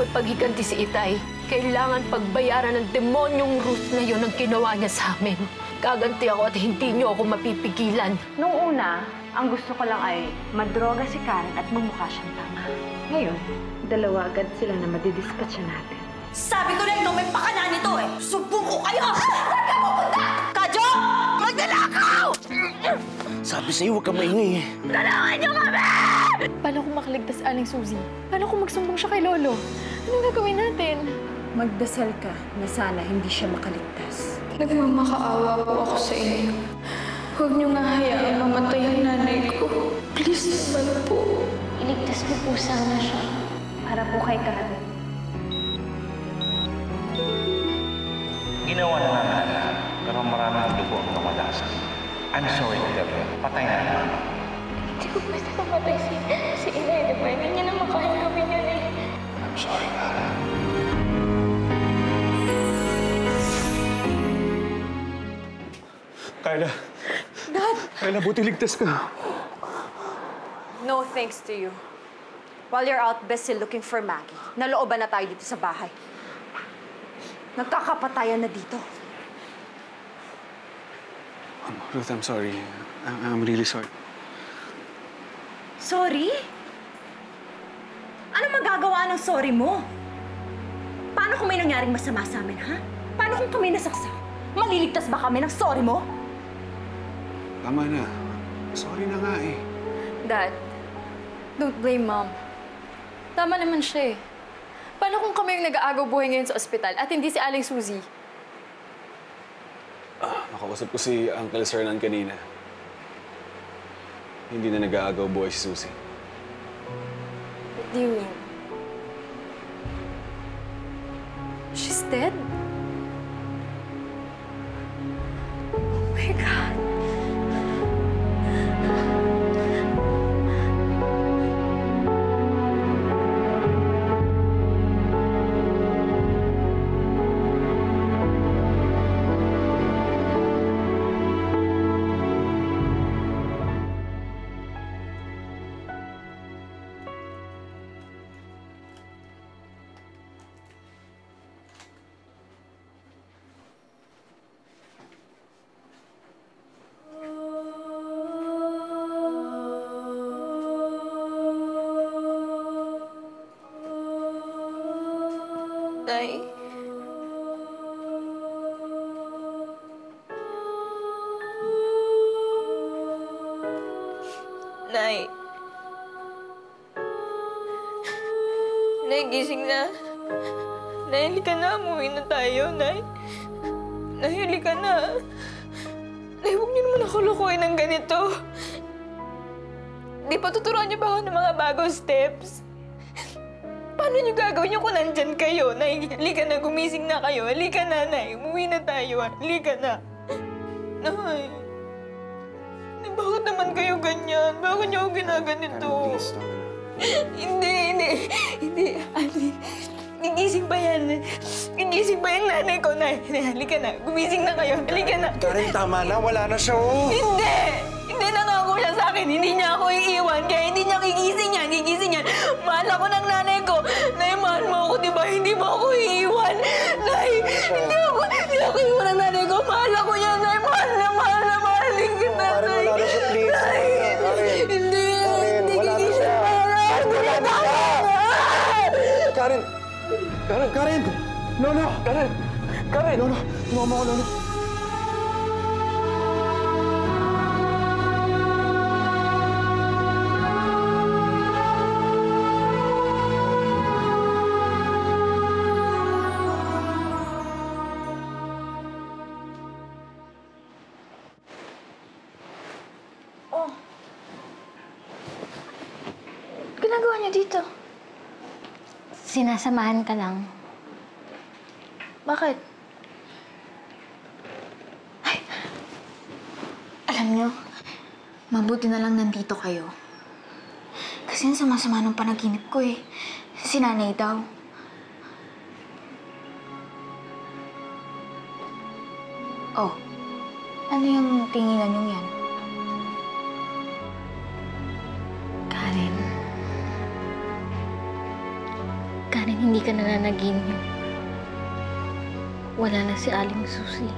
magpagiganti si Itay, kailangan pagbayaran ng demonyong Ruth na yun ang ginawa niya sa amin. Gaganti ako at hindi niyo ako mapipigilan. Nung una, ang gusto ko lang ay madroga si Karen at mamukha siyang tanga. Ngayon, dalawa agad sila na madidispatcha natin. Sabi ko na ito, may pakana nito eh! Subong ko kayo! Saan ka pupunta? Kadyo! Magdalakaw! Sabi sa'yo, huwag kang maingay. Dalawin niyo kami! Paano kung makaligtas si Aling Suzy? Paano kung magsumbong siya kay Lolo? Anong gagawin natin? Magdasal ka na sana hindi siya makaligtas. Nagmamakaawa po ako sa inyo. Huwag niyo nga hayaang mamatay ang nanay ko. Please naman po. Iligtas mo po sana siya. Para po kay Karen. Ginawa na namin lahat, pero maraming dugo ang namadasan. I'm sorry, Gabriel. Patay na naman. Hindi ko basta pamatay si Inay, di ba? Hindi niya naman kaya gawin yun eh. I'm sorry, Kara. Carla. Dad! Carla, buti ligtas ka. No thanks to you. While you're out busy looking for Maggie, nalooban na tayo dito sa bahay. Nagkakapatayan na dito. Ruth, I'm sorry. I'm really sorry. Sorry? Ano magagawa ng sorry mo? Paano kung may nangyaring masama sa amin, ha? Paano kung kami nasaksak? Maliligtas ba kami ng sorry mo? Tama na. Sorry na nga eh. Dad, don't blame Mom. Tama naman siya eh. Paano kung kami yung nag-aagaw buhay ngayon sa ospital at hindi si Aling Suzy? Nakausap ko si Uncle Sernan kanina. Hindi na nag-aagaw buhay si Suzy. What do you mean? She's dead? Oh my God. Nay. Nay. Nay, gising na. Nay, halika na. Umuwi na tayo, Nay. Nay, halika na. Nay, huwag niyo naman ako lukuhin ng ganito. Di pa tuturuan niyo ba ako ng mga bagong steps? Paano niyo gagawin yung kung nandyan kayo? Nay, halika na, gumising na kayo. Halika na, Nay. Umuwi na tayo. Halika na. Nay. Nay, bakit naman kayo ganyan? Bakit niyo ako ginaganito? Hindi. Gigising pa yan. Gigising pa yung nanay ko, Nay. Halika na, gumising na kayo. Halika na. Karen, tama na. Wala na siya, oh. Hindi! Hindi nangako siya sa akin. Hindi niya ako iiwan. Kaya hindi niya gigising yan. Gigising yan. Mahal ako ng nanay ko. Nay, mahal mo ako, di ba? Hindi mo ako iiwan. Nay, hindi ako iiwan ng nanay ko. Mahal ako yan, Nay. Mahal na mahalin kita, Nay. Wala na siya, please. Karen. Hindi Wala na gigising siya. pa. Wala na siya. Karen! Karen! Lolo! Karen! Lolo! Tulungan mo ako, Lolo. Ginagawa niyo dito? Sinasamahan ka lang. Bakit? Ay! Alam niyo, mabuti na lang nandito kayo. Kasi ang sama-sama ng panaginip ko eh. Si nanay daw. Oh, ano yung tinginan niyong yan? Karen, hindi ka nananaginip. Wala na si Aling Susi.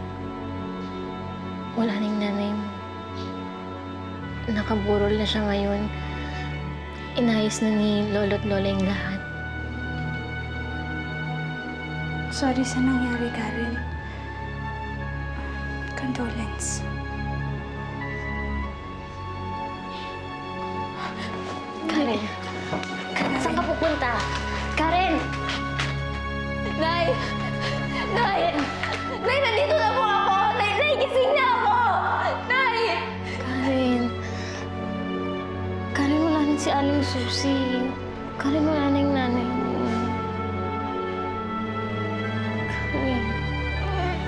Wala na yung nanay mo. Nakaburol na siya ngayon. Inayos na ni Lolo't Lola yung lahat. Sorry sa nangyari, Karen. Condolence. Karen! Saan ka pupunta? Karen! Nay! Nay! Nay, nandito na po ako! Nay, gising na ako! Nay! Karen! Karen, wala na si Aling Susi. Karen, wala na yung nanay mo. Karen. Karen.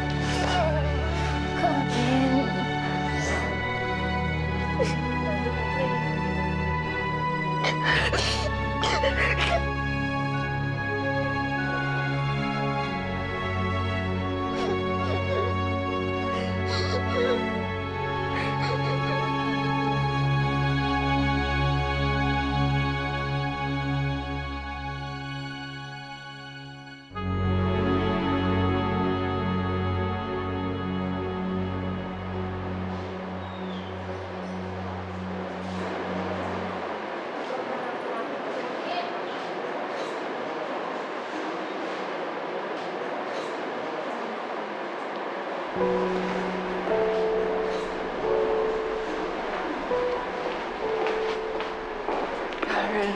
Karen.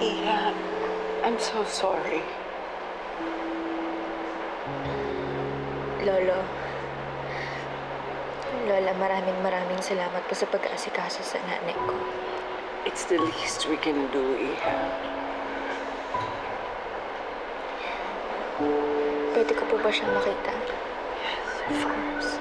Iya, I'm so sorry. Lolo. Lola, maraming salamat po sa pag-aasikaso sa nanay ko. It's the least we can do, Iya. Pwede ko po ba siyang makita? Yes, of course.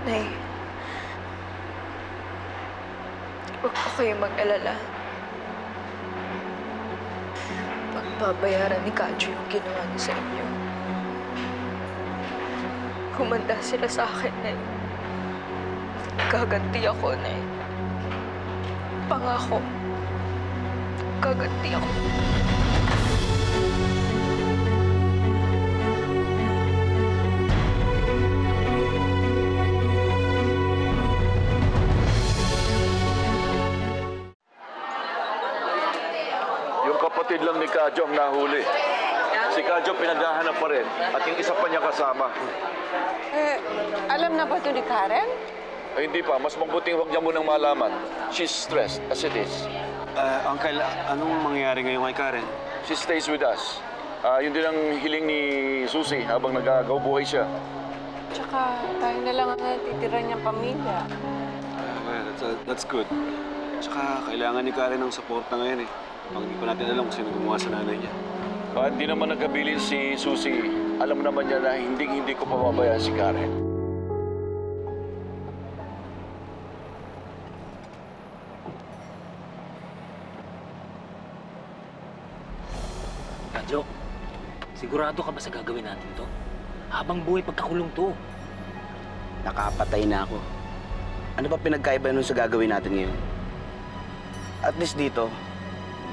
Nay, huwag po kayo mag-alala. Pagbabayaran ni Kadyo yung ginawa niya sa inyo. Humanda sila sa akin, Nay. Gaganti ako, Nay. Pangako. Gaganti ako. Kapatid lang ni Kadyo ang nahuli. Si Kadyo pinaghahanap pa rin at yung isa pa niya kasama. Alam na ba ito ni Karen? Ay, hindi pa. Mas mabuting huwag niya munang malaman. She's stressed as it is. Uncle, anong mangyayari ngayon kay Karen? She stays with us. Yun din ang hiling ni Susi habang nagagaw buhay siya. Tsaka tayo na lang ang natitira niyang pamilya. That's good. Tsaka kailangan ni Karen ng suporta ngayon eh. Pag hindi pa natin alam kung sino gumawa sa nanay niya. Hindi naman nagkabilin si Susi. Alam naman niya na hindi ko pababayaan si Karen. Kadyo, sigurado ka ba sa gagawin natin to? Habang buhay pagkakulong to. Nakapatay na ako. Ano pa pinagkaiba nun sa gagawin natin ngayon? At least dito,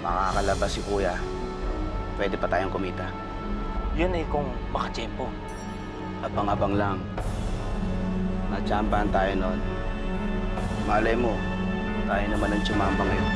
makakalabas si Kuya. Pwede pa tayong kumita. Yun ay kung makatsyempo. Abang-abang lang. Natsambahan tayo noon. Malay mo, tayo naman ang tsumamba ngayon.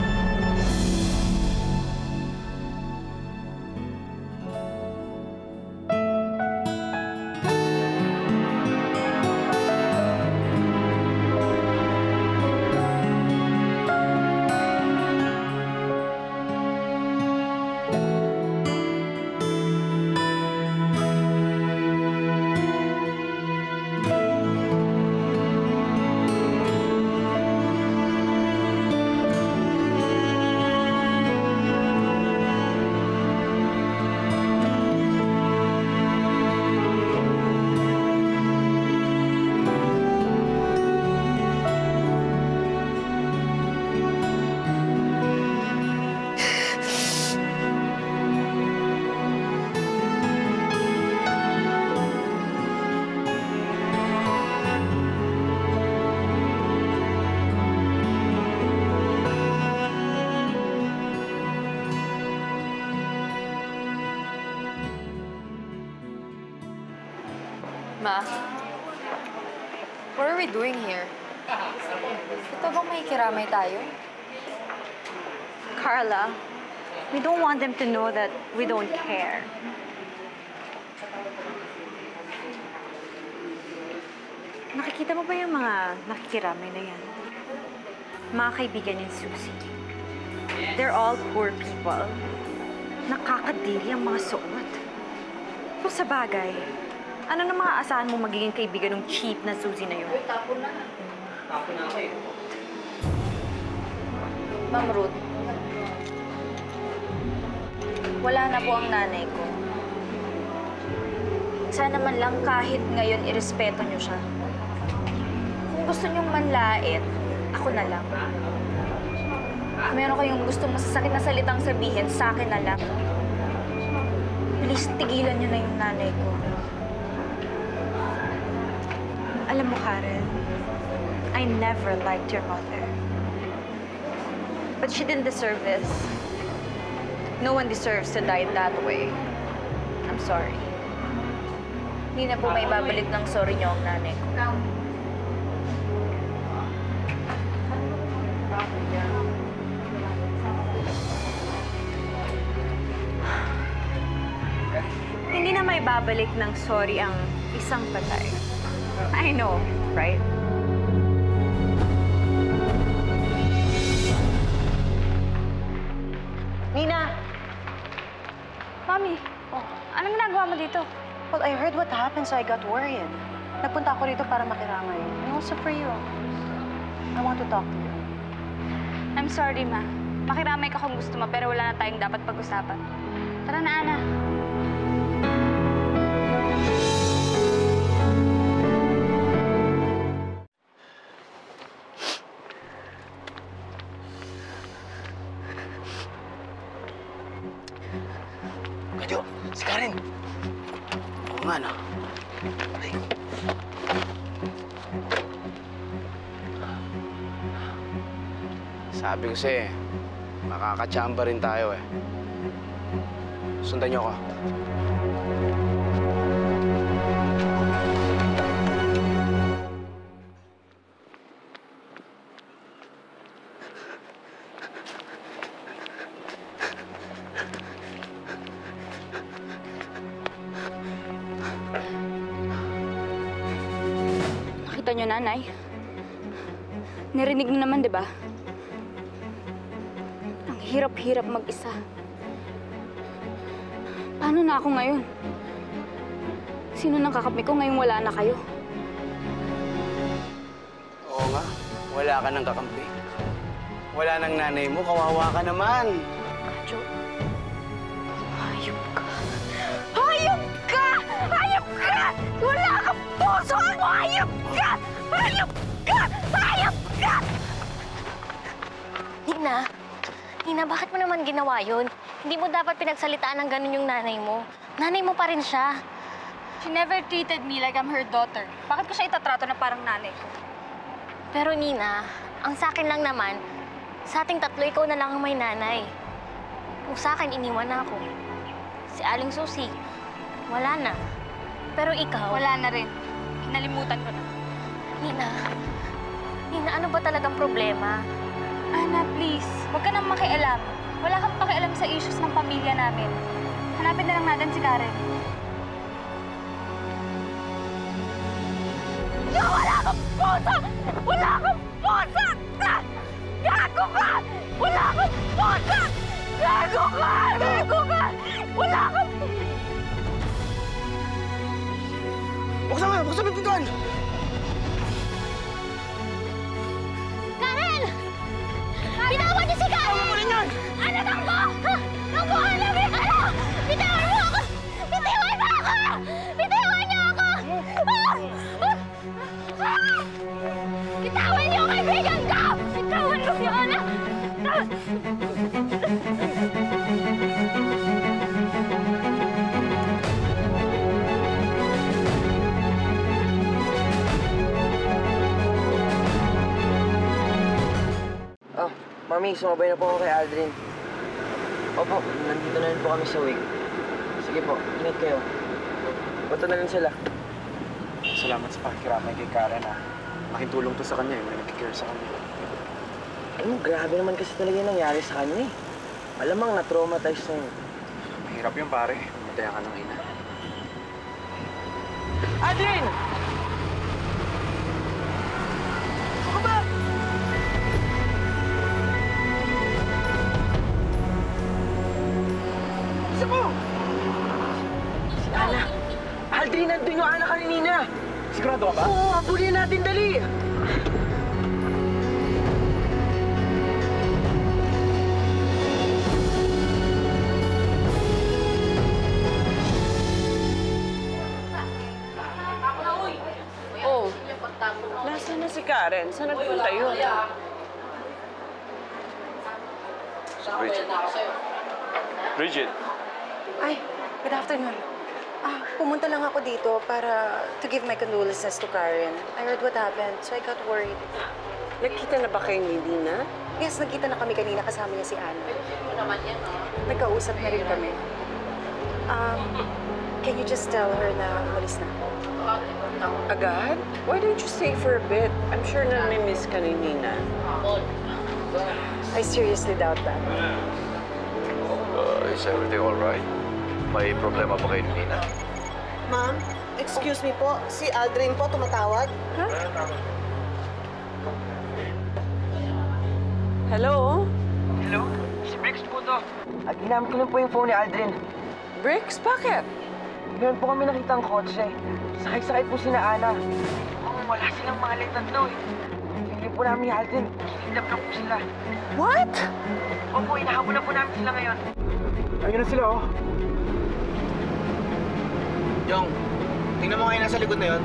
Ma, what are we doing here? Ito bang may kiramay tayo? Carla, we don't want them to know that we don't care. Nakikita mo ba yung mga nakikiramay na yan? Mga kaibigan ni Susie. They're all poor people. Nakakadiri ang mga suot. Kung sa bagay, ano na mga asahan mo magiging kaibigan ng cheap na Susie na yun? Tapo na ako eh. Ma'am Ruth, wala na po ang nanay ko. Sana man lang kahit ngayon irespeto niyo siya. Kung gusto niyong manlait, ako na lang. Kung meron kayong gustong masasakit na salitang sabihin, sa akin na lang. Please, tigilan niyo na yung nanay ko. Alam mo, Karen, I never liked your mother. But she didn't deserve this. No one deserves to die that way. I'm sorry. Hindi na po may babalik ng sorry niyo ang nanay ko. Hindi na may babalik ng sorry ang isang patay. I know, right? Nina! Mami, anong ginagawa mo dito? Well, I heard what happened, so I got worried. Nagpunta ako rito para makiramay. And also for you. I want to talk to you. I'm sorry, Ma. Makiramay ka kung gusto mo, pero wala na tayong dapat pag-usapan. Tara na, Ana. Kadyo, si Karen. Oo nga, no? Ay. Sabi ko sa'yo, makakachamba rin tayo eh. Sundan niyo ako. Nakita niyo, Nanay? Narinig niyo naman, di ba? Ang hirap-hirap mag-isa. Paano na ako ngayon? Sino nang kakampi ko ngayong wala na kayo? Oo nga, wala ka ng kakampi. Wala nang nanay mo, kawawa ka naman. Jo, hayop ka. Hayop ka! Hayop ka! Wala kang puso! Hayop ka! Hayop ka! Hayop ka! Nina, bakit mo naman ginawa yun? Hindi mo dapat pinagsalitaan ng ganun yung nanay mo. Nanay mo pa rin siya. She never treated me like I'm her daughter. Bakit ko siya itatrato na parang nanay ko? Pero Nina, ang sa akin lang naman, sa ating tatlo, ikaw na lang ang may nanay. Kung sa akin, iniwan na ako. Si Aling Susie, wala na. Pero ikaw... Wala na rin. Kinalimutan ko na. Nina, ano ba talagang problema? Ana, please. Huwag ka nang makialam. Wala kang pakialam sa issues ng pamilya namin. Hanapin na lang natin si Karen. Wala kang puso! Wala kang puso! Gago ka! Wala kang puso! Gago ka! Gago ka! Wala kang... Buksan mo! Buksan mo yung pintuan! Karen! Bitawan niyo si Karen! Ano mo rin yan? Ano, takbo! Takbo, hanapin! Ano? Bitawan mo ako! Bitawan mo ako! Bitawan niyo ako! Bitawan niyo ang kaibigan ko! Bitawan mo si Ana! Mami, sumabay na po ako kay Aldrin. Opo, nandito na rin po kami sa wake. Sige po, ingat kayo. Punta na rin sila. salamat sa pakikiramay kay Karen, ha. Malaking tulong to sa kanya, may nagkikare sa kanya. Ano, grabe naman kasi talaga yung nangyari sa kanya, eh. Malamang na-traumatize na yun. Mahirap yun, pare. Mataya ka ng ina. Adrian! Ako ba? Isa mo! Si Ana! Aldrin, nandun yung anak ka ni Nina! Sigurado ka ba? Oo, habulin natin, dali! Oh, nasaan na si Karen? Saan nagpunta yun? Bridget. Bridget. Ay, good afternoon. Pumunta lang ako dito para to give my condolences to Karen. I heard what happened, so I got worried. Nagkita na ba kayo ni Nina? Yes, nagkita na kami kanina, kasama niya si Ana. Nagkausap na rin kami. Can you just tell her na umalis na ako? Agad? Why don't you stay for a bit? I'm sure na may-miss ka ni Nina. I seriously doubt that. Is everything all right? May problema ba kayo ni Nina? Ma'am, excuse me po. Si Aldrin po tumatawag. Huh? Hello? Hello? Si Briggs po to. At ginamit ko lang po yung phone ni Aldrin. Briggs, bakit? Meron po kami nakitang kotse. Sakay-sakay po sina Ana. Wala silang malay tatlo eh. Hindi po namin ni Aldrin. Kinidnap na po sila. What? Opo, inahabol na po namin sila ngayon. Ayun na sila, oh. Jong, tingnan mo ngayon nasa likod na yun.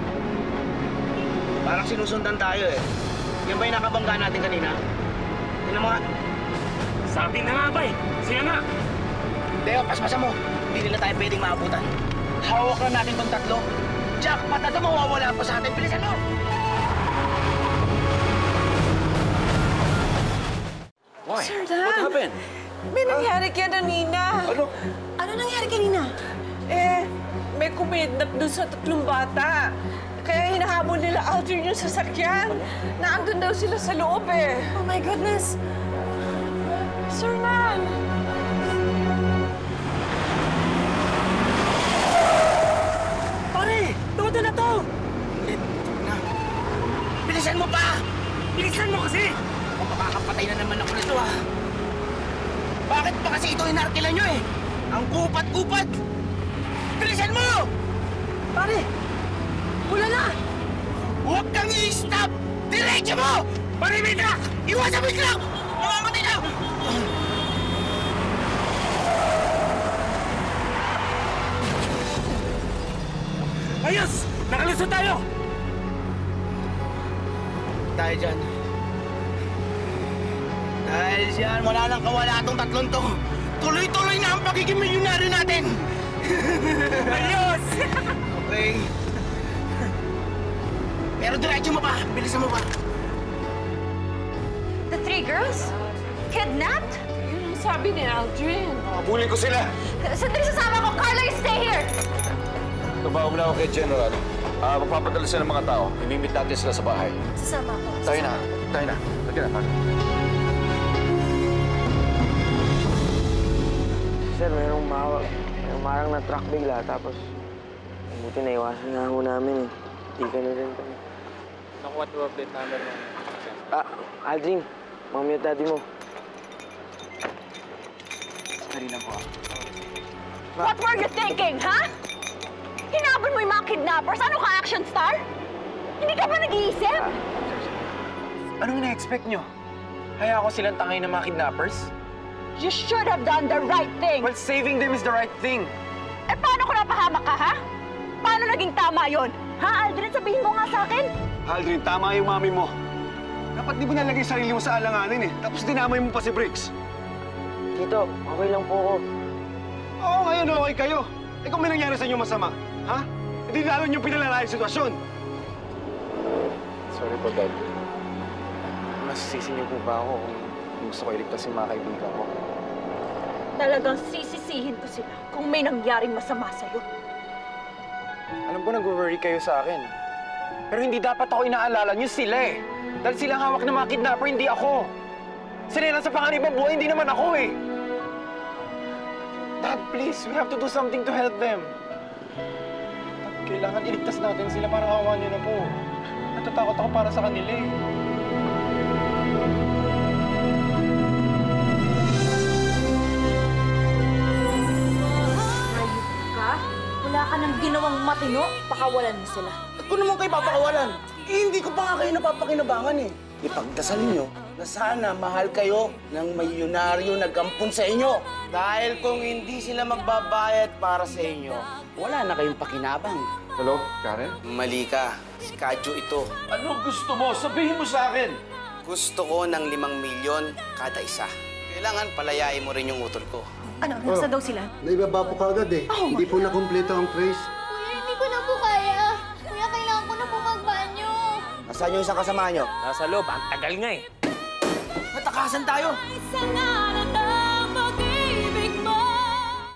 Parang sinusundan tayo eh. Yan ba yung nakabangga natin kanina? Tingnan mo nga. Sabi na nga ba eh. Siya nga. Teo, paspasan mo. Hindi nila tayo pwedeng maabutan. Hawak na natin tong tatlo. Jackpot na ito, mawawala pa sa atin. Bilisan mo! Why? Sir Dan! What happened? May nangyari kaya na Nina. Ano nangyari kanina? May kumidnap dun sa tatlong bata. Kaya hinahabol nila Aldrin yung sasakyan. Naandun daw sila sa loob eh. Oh my goodness! Sir Nan! Pare! Todo na to! Bilisan mo pa! Bilisan mo kasi! Kung makakapatay na naman ako nito ah. Bakit pa kasi ito inarkilan nyo eh? Ang kupat-kupat! Bilisan mo! Pare! Wala na! Huwag kang i-stop! Diretso mo! Marimid na! Iwasan mo yung clock! Mamamatay na! Ayos! Nakalusot tayo! Dahil dyan. Dahil dyan, wala nang kawala itong tatlong to. Tuloy-tuloy na ang pagiging milyonaryo natin! Ayos! Okay. Pero diretso mo pa! Bilisan mo pa! The three girls? Kidnapped? Yun ang sabi ni Aldrin. Habulin ko sila! Sandali, sasama ko! Carla, you stay here! Tumawag na ako kay General. Magpapadala siya ng mga tao. Imimit natin sila sa bahay. Sasama ko. Tayo na. Tayo na. Lagyan na. Sir, mayroong marang na truck bigla. Tapos, buti naiwasan nga ho namin eh. Di ka na rin kami. Nakuha to plate number mo. Aldrin, mami at daddy mo. Sandali lang po, ah. What were you thinking, ha? Hinabol mo yung mga kidnappers? Ano ka, action star? Hindi ka ba nag-iisip? Anong ina-expect nyo? Haya ko silang tangay ng mga kidnappers? You should have done the right thing. Well, saving them is the right thing. Eh, paano ko napahamak ka, ha? Paano naging tama yon? Ha, Aldrin? Sabihin mo nga sa akin. Aldrin, tama yung mami mo. Dapat di mo nalagay sarili mo sa alanganin eh. Tapos dinamay mo pa si Briggs. Tito, okay lang po ako. Oo, ngayon okay kayo. Eh kung may nangyari sa inyo masama, ha? Hindi lalo nyo pinalala yung sitwasyon. Sorry po, Dad. Masisisi niyo po ba ako kung gusto ko iligtas yung mga kaibigan ko? Talagang sisisihin ko sila kung may nangyaring masama sa'yo. Alam ko nag-worry kayo sa akin. Pero hindi dapat ako inaalala niyo sila eh. Dahil sila ang hawak ng mga kidnapper, hindi ako. Sila yung nasa panganib ng buhay, hindi naman ako eh. Dad, please, we have to do something to help them. Dad, kailangan iligtas natin sila, parang awa niyo na po. Natatakot ako para sa kanila eh. Wala ka nang ginawang matino, pakawalan mo sila. At kung naman kayo papakawalan, hindi ko pa nga kayo napapakinabangan eh. Ipagdasal niyo na sana mahal kayo ng milyonaryo na gampun sa inyo. Dahil kung hindi sila magbabayad para sa inyo, wala na kayong pakinabang. Hello, Karen? Mali ka. Si Kadyo ito. Anong gusto mo? Sabihin mo sa akin. Gusto ko ng 5 milyon kada isa. Kailangan palayain mo rin yung utol ko. Ano? Nasa daw sila? Naibaba po kagad eh. Hindi po nakumpleto ang trace. Kuya, hindi ko na po kaya. Kuya, kailangan ko na po magbanyo. Nasaan yung isang kasama nyo? Nasa loob, ang tagal nga eh. Natakasan tayo! Isa nga